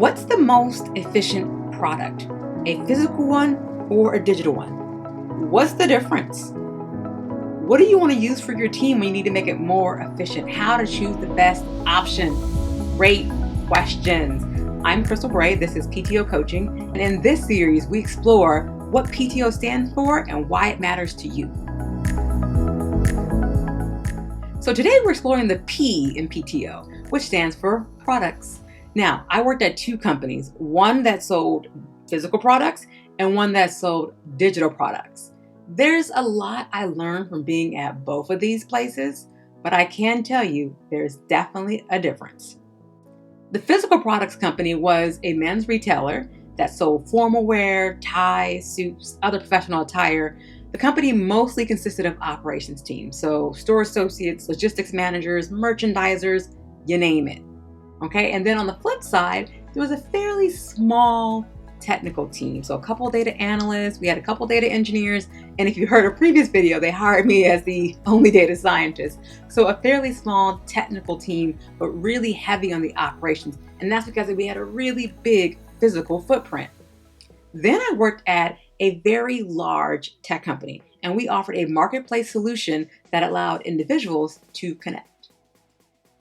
What's the most efficient product? A physical one or a digital one? What's the difference? What do you want to use for your team when you need to make it more efficient? How to choose the best option? Great questions. I'm Crystal Bray. This is PTO Coaching. And in this series, we explore what PTO stands for and why it matters to you. So today we're exploring the P in PTO, which stands for products. Now, I worked at two companies, one that sold physical products and one that sold digital products. There's a lot I learned from being at both of these places, but I can tell you there's definitely a difference. The physical products company was a men's retailer that sold formal wear, ties, suits, other professional attire. The company mostly consisted of operations teams, so store associates, logistics managers, merchandisers, you name it. Okay, and then on the flip side, there was a fairly small technical team. So a couple of data analysts, we had a couple of data engineers, and if you heard a previous video, they hired me as the only data scientist. So a fairly small technical team, but really heavy on the operations. And that's because we had a really big physical footprint. Then I worked at a very large tech company, and we offered a marketplace solution that allowed individuals to connect.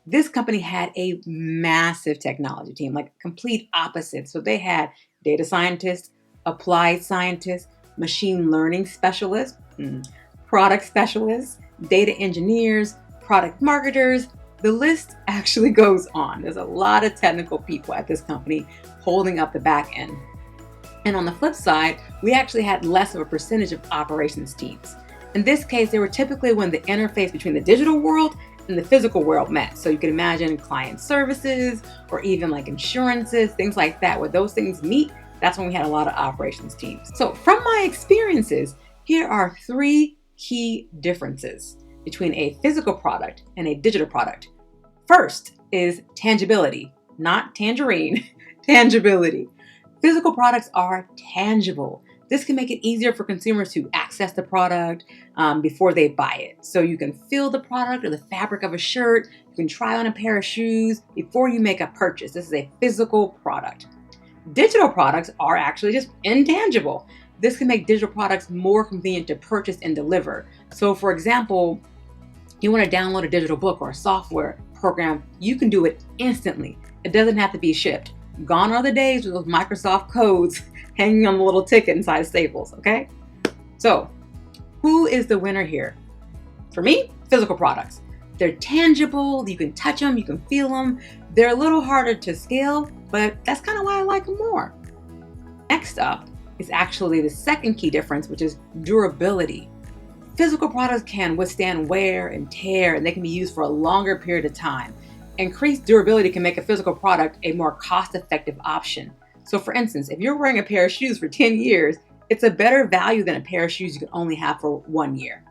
This company had a massive technology team, like complete opposite. So they had data scientists, applied scientists, machine learning specialists, product specialists, data engineers, product marketers. The list actually goes on. There's a lot of technical people at this company holding up the back end. And on the flip side, we actually had less of a percentage of operations teams. In this case, they were typically when the interface between the digital world and the physical world met. So you can imagine client services or even like insurances, things like that. Where those things meet, that's when we had a lot of operations teams. So from my experiences, here are three key differences between a physical product and a digital product. First is tangibility, not tangerine, tangibility. Physical products are tangible. This can make it easier for consumers to access the product before they buy it. So you can feel the product or the fabric of a shirt. You can try on a pair of shoes before you make a purchase. This is a physical product. Digital products are actually just intangible. This can make digital products more convenient to purchase and deliver. So for example, you want to download a digital book or a software program, you can do it instantly. It doesn't have to be shipped. Gone are the days with those Microsoft codes hanging on the little ticket inside of Staples, okay? So, who is the winner here? For me, physical products. They're tangible, you can touch them, you can feel them. They're a little harder to scale, but that's kind of why I like them more. Next up is actually the second key difference, which is durability. Physical products can withstand wear and tear, and they can be used for a longer period of time. Increased durability can make a physical product a more cost-effective option. So for instance, if you're wearing a pair of shoes for 10 years, it's a better value than a pair of shoes you can only have for 1 year.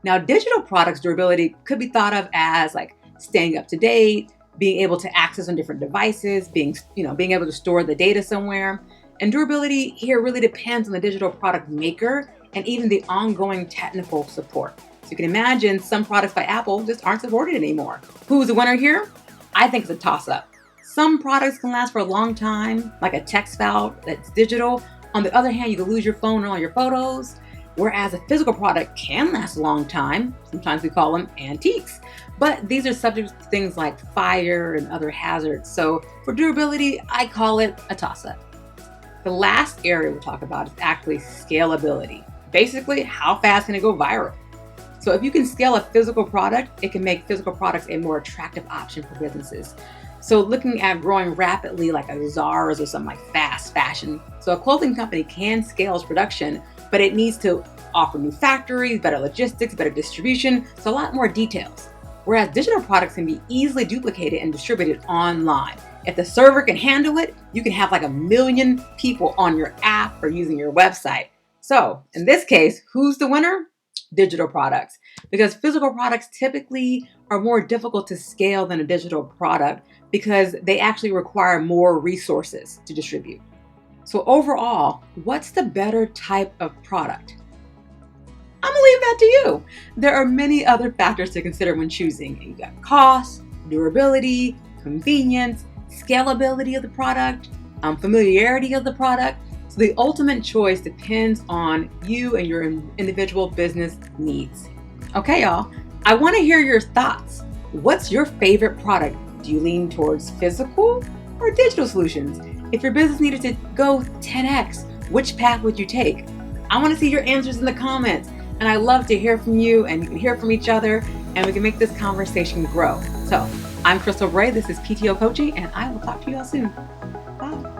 Now, digital products durability could be thought of as like staying up to date, being able to access on different devices, being able to store the data somewhere. And durability here really depends on the digital product maker and even the ongoing technical support. So you can imagine some products by Apple just aren't supported anymore. Who's the winner here? I think it's a toss-up. Some products can last for a long time, like a text file that's digital. On the other hand, you can lose your phone and all your photos, whereas a physical product can last a long time. Sometimes we call them antiques, but these are subject to things like fire and other hazards. So for durability, I call it a toss-up. The last area we'll talk about is actually scalability. Basically, how fast can it go viral? So if you can scale a physical product, it can make physical products a more attractive option for businesses. So looking at growing rapidly like a Zara's or something like fast fashion. So a clothing company can scale its production, but it needs to offer new factories, better logistics, better distribution, so a lot more details. Whereas digital products can be easily duplicated and distributed online. If the server can handle it, you can have like 1 million people on your app or using your website. So in this case, who's the winner? Digital products, because physical products typically are more difficult to scale than a digital product because they actually require more resources to distribute. So overall, what's the better type of product? I'm gonna leave that to you. There are many other factors to consider when choosing. You've got cost, durability, convenience, scalability of the product, familiarity of the product. So the ultimate choice depends on you and your individual business needs. Okay, y'all, I want to hear your thoughts. What's your favorite product? Do you lean towards physical or digital solutions? If your business needed to go 10x, which path would you take? I want to see your answers in the comments, and I love to hear from you, and you can hear from each other, and we can make this conversation grow. So I'm Crystal Bray, this is PTO Coaching, and I will talk to you all soon. Bye.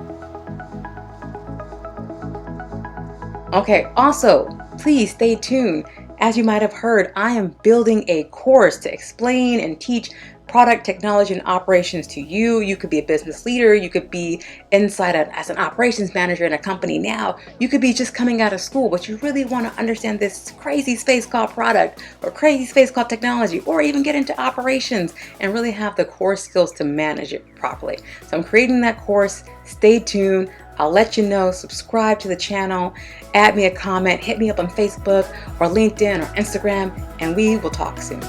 Okay, also, please stay tuned. As you might have heard, I am building a course to explain and teach product technology and operations to you. You could be a business leader. You could be inside as an operations manager in a company now. You could be just coming out of school, but you really want to understand this crazy space called product or crazy space called technology, or even get into operations and really have the core skills to manage it properly. So I'm creating that course. Stay tuned. I'll let you know. Subscribe to the channel, add me a comment, hit me up on Facebook or LinkedIn or Instagram, and we will talk soon.